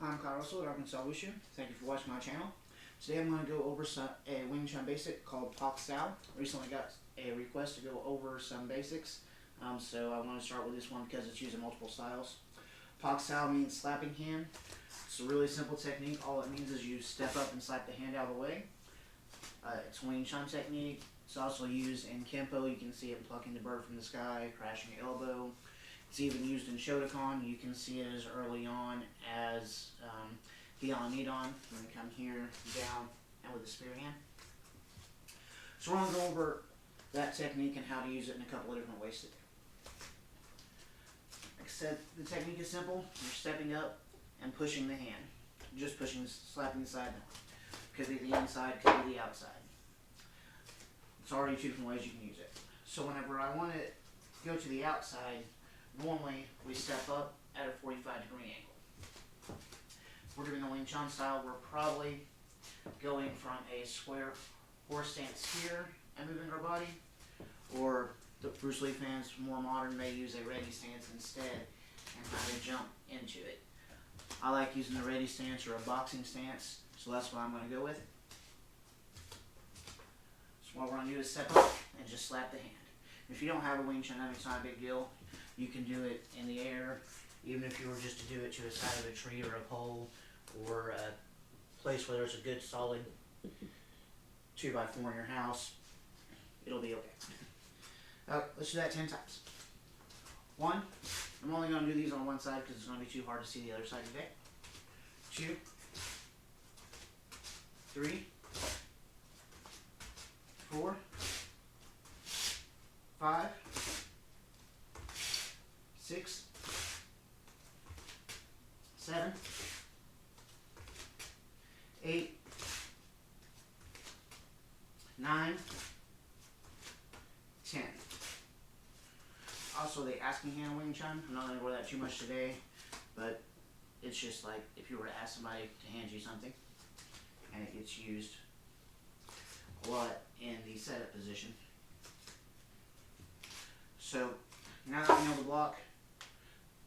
I'm Kyle Russell at Paak Sau wushu. Thank you for watching my channel. Today I'm going to go over a Wing Chun basic called Paak Sau. Recently got a request to go over some basics, so I want to start with this one because it's using multiple styles. Paak Sau means slapping hand. It's a really simple technique. All it means is you step up and slap the hand out of the way. It's a Wing Chun technique. It's also used in kenpo. You can see it plucking the bird from the sky, crashing your elbow. It's even used in Shotokan. You can see it as early on as Hian Nidon. When we come here, down, and with the spear hand. So we're going to go over that technique and how to use it in a couple of different ways today. Like I said, the technique is simple. You're stepping up and pushing the hand. Just pushing, slapping the side down. Could be the inside, could be the outside. It's already two different ways you can use it. So whenever I want to go to the outside, normally we step up at a 45-degree angle. If we're doing the Wing Chun style, we're probably going from a square horse stance here and moving our body, or the Bruce Lee fans, more modern, may use a ready stance instead and kind of jump into it. I like using the ready stance or a boxing stance, so that's what I'm going to go with. So what we're going to do is step up and just slap the hand. If you don't have a Wing Chun, it's not a big deal. You can do it in the air, even if you were just to do it to the side of a tree or a pole or a place where there's a good solid 2x4 in your house. It'll be okay. Let's do that 10 times. 1, I'm only going to do these on one side because it's going to be too hard to see the other side today. 2, 3, 4, 5, 6, 7, 8, 9, 10. Also, the asking hand Wing Chun. I'm not going to go over that too much today, but it's just like if you were to ask somebody to hand you something, and it gets used a lot in the setup position. So now that we know the block,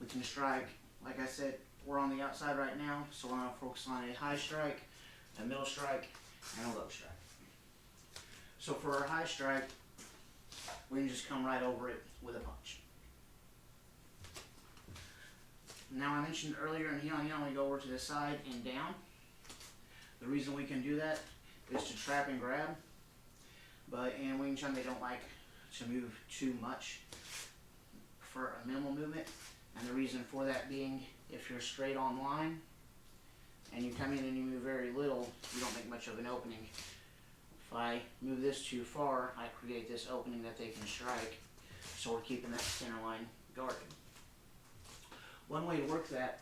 we can strike. Like I said, we're on the outside right now, so we're going to focus on a high strike, a middle strike, and a low strike. So for our high strike, we can just come right over it with a punch. Now I mentioned earlier in Hian Hian, we go over to the side and down. The reason we can do that is to trap and grab, but in Wing Chun they don't like to move too much for a minimal movement. And the reason for that being, if you're straight on line and you come in and you move very little, you don't make much of an opening. If I move this too far, I create this opening that they can strike, so we're keeping that center line guarded. One way to work that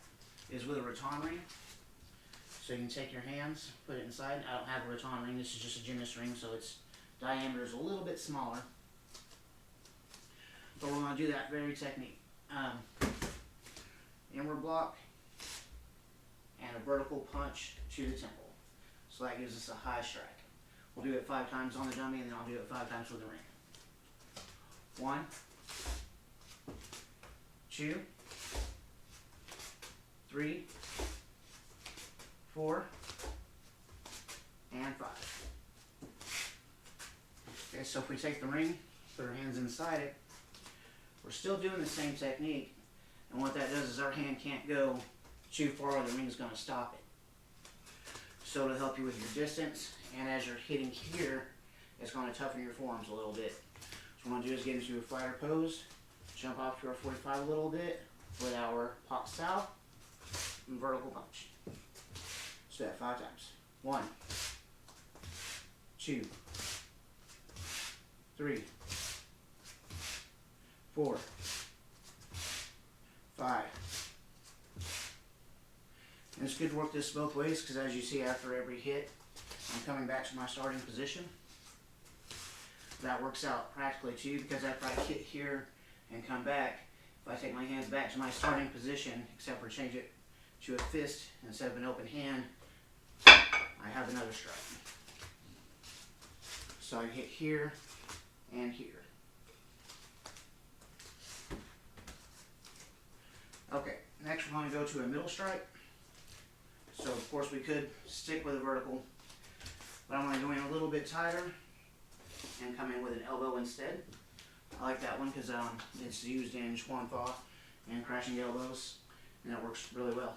is with a rattan ring. So you can take your hands, put it inside. I don't have a rattan ring, this is just a gymnast ring, so its diameter is a little bit smaller. But we're going to do that very technique. Inward block and a vertical punch to the temple. So that gives us a high strike. We'll do it 5 times on the dummy, and then I'll do it 5 times with the ring. 1, 2, 3, 4, and 5. Okay, so if we take the ring, put our hands inside it, we're still doing the same technique, and what that does is our hand can't go too far or the ring's going to stop it. So to help you with your distance, and as you're hitting here, it's going to toughen your forearms a little bit. So what we want to do is get into a fighter pose, jump off to our 45 a little bit with our Paak Sau and vertical punch. Let's do that 5 times. 1, 2, 3, 4, 5. And it's good to work this both ways because, as you see, after every hit, I'm coming back to my starting position. That works out practically too, because after I hit here and come back, if I take my hands back to my starting position, except for change it to a fist instead of an open hand, I have another strike. So I hit here and here. Okay, next we're going to go to a middle strike. So of course we could stick with a vertical, but I'm going to go in a little bit tighter and come in with an elbow instead. I like that one because it's used in Chun and crashing elbows, and it works really well.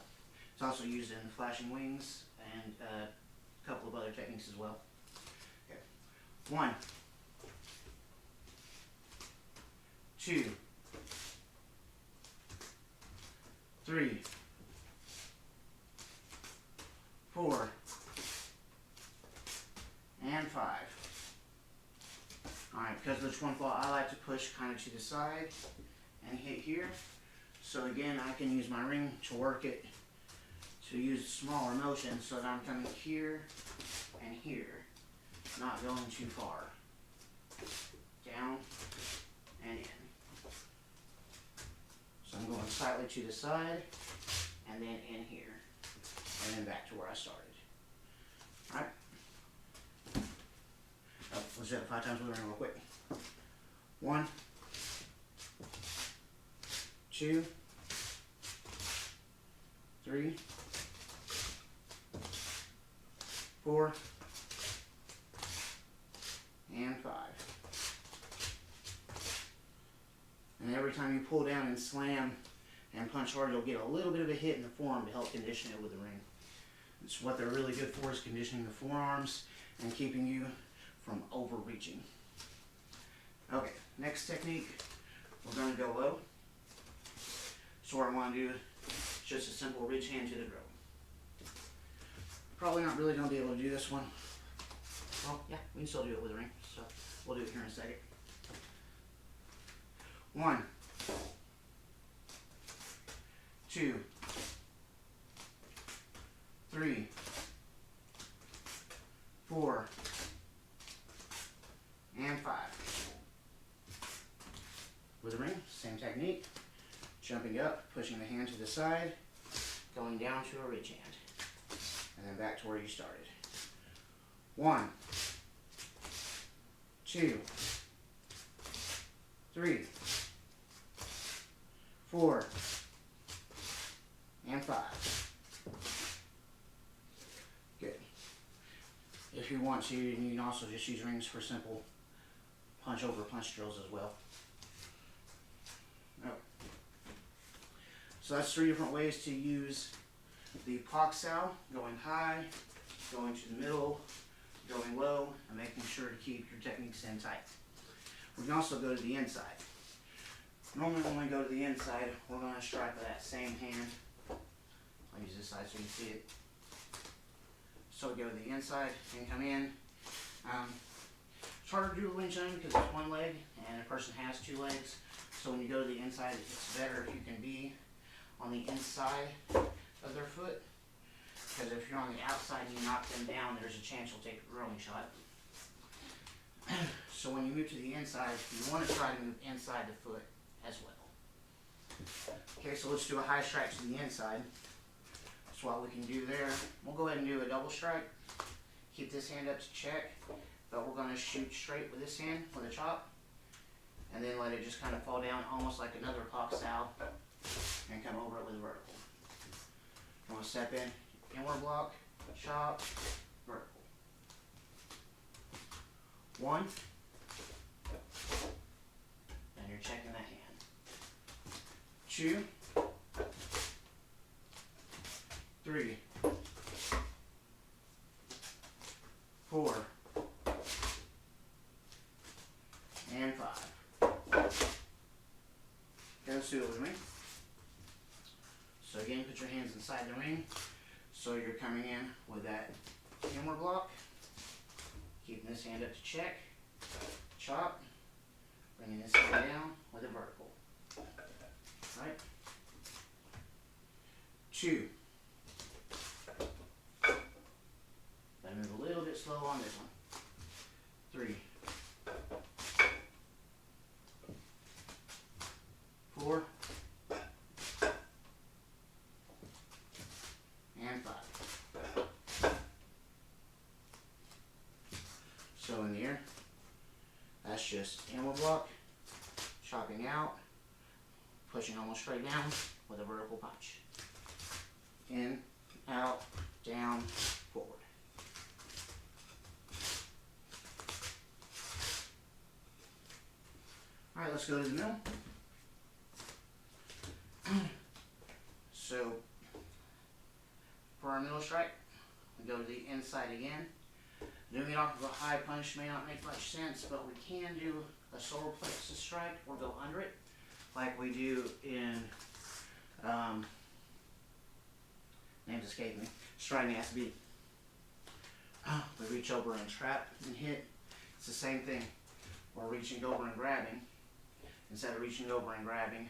It's also used in flashing wings and a couple of other techniques as well. Okay. 1, 2, 3, 4, and 5. Alright, because of the Chun I like to push kind of to the side and hit here. So again, I can use my ring to work it, to use smaller motion so that I'm coming here and here, not going too far. Down and in. So I'm going slightly to the side and then in here, and then back to where I started. Alright? Oh, let's do it 5 times with the ring real quick. 1, 2, 3, 4, and 5. And every time you pull down and slam and punch hard, you'll get a little bit of a hit in the forearm to help condition it with the ring. It's what they're really good for, is conditioning the forearms and keeping you from overreaching. Okay, next technique, we're going to go low. So what I'm going to do is just a simple ridge hand to the drill. Probably not really going to be able to do this one. Well, yeah, we can still do it with a ring, so we'll do it here in a second. 1, 2, 3, 4, and 5. With a ring, same technique. Jumping up, pushing the hand to the side, going down to a ridge hand, and then back to where you started. 1, 2, 3, 4, and 5. Good. If you want to, you can also just use rings for simple punch over punch drills as well. Oh. So that's 3 different ways to use the Paak Sau: going high, going to the middle, going low, and making sure to keep your techniques in tight. We can also go to the inside. Normally when we go to the inside, we're going to strike with that same hand. I'll use this side so you can see it. So we go to the inside and come in. It's harder to do a Wing Chun because it's one leg and a person has 2 legs. So when you go to the inside, it's better if you can be on the inside of their foot. Because if you're on the outside and you knock them down, there's a chance you'll take a rolling shot. So when you move to the inside, you want to try to move inside the foot as well. Okay, so let's do a high strike to the inside. That's what we can do there. We'll go ahead and do a double strike. Keep this hand up to check, but we're going to shoot straight with this hand with a chop, and then let it just kind of fall down almost like another Paak Sau, and come over it with a vertical. I'm going to step in, inward block, chop, vertical. 1, and you're checking that hand. 2, 3, 4, and 5. Okay, let's do it with me. So again, put your hands inside the ring. So you're coming in with that inward block. Keeping this hand up to check. Chop. Bringing this hand down with a vertical. Right? 2. Gotta move a little bit slow on this one. 3. 4. And 5. So in the air, that's just inward block, chopping out, pushing almost straight down with a vertical punch. In, out, down, forward. Alright, let's go to the middle. So, for our middle strike, we go to the inside again. Doing it off of a high punch may not make much sense, but we can do a solar plexus strike or go under it, like we do in, names escape me, striding ass B. We reach over and trap and hit. It's the same thing. We're reaching over and grabbing. Instead of reaching over and grabbing,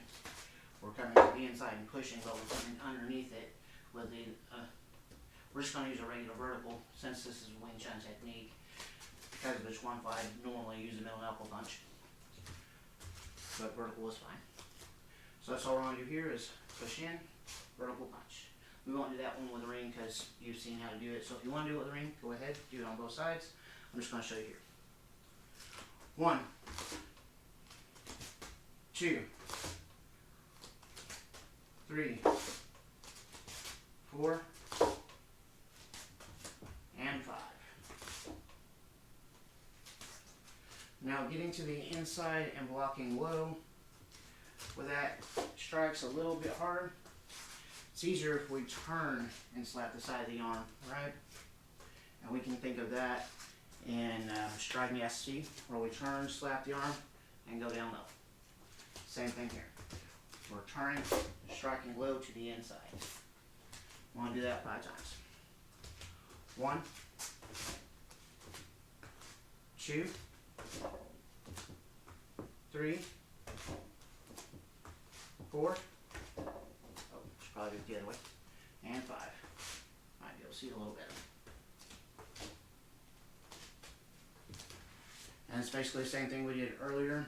we're coming to the inside and pushing, but we're coming underneath it with the, we're just going to use a regular vertical since this is a Wing Chun technique. Because of the Chun, I normally use a middle knuckle punch, but vertical is fine. So that's all we're going to do here is push in, vertical punch. We won't do that one with the ring because you've seen how to do it. So if you want to do it with the ring, go ahead, do it on both sides. I'm just going to show you here. 1, 2, 3, 4, and 5. Now getting to the inside and blocking low with that strike's a little bit harder. It's easier if we turn and slap the side of the arm, right? And we can think of that in striking SC, where we turn, slap the arm, and go down low. Same thing here. We're turning, striking low to the inside. We want to do that 5 times. 1, 2, 3, 4. Oh, should probably do it the other way. And 5. Might be able to see it a little better. And it's basically the same thing we did earlier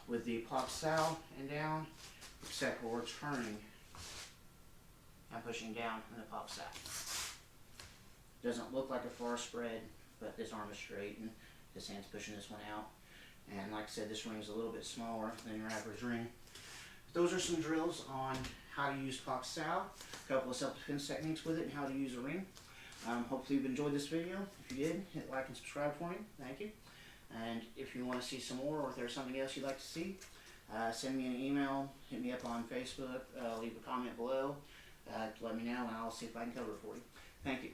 with the Paak Sau and down, except we're turning and pushing down in the Paak Sau. Doesn't look like a far spread, but this arm is straight and this hand's pushing this one out. And like I said, this ring's a little bit smaller than your average ring. Those are some drills on how to use Paak Sau, a couple of self-defense techniques with it, and how to use a ring. Hopefully you've enjoyed this video. If you did, hit like and subscribe for me. Thank you. And if you want to see some more, or if there's something else you'd like to see, send me an email, hit me up on Facebook, leave a comment below to let me know, and I'll see if I can cover it for you. Thank you.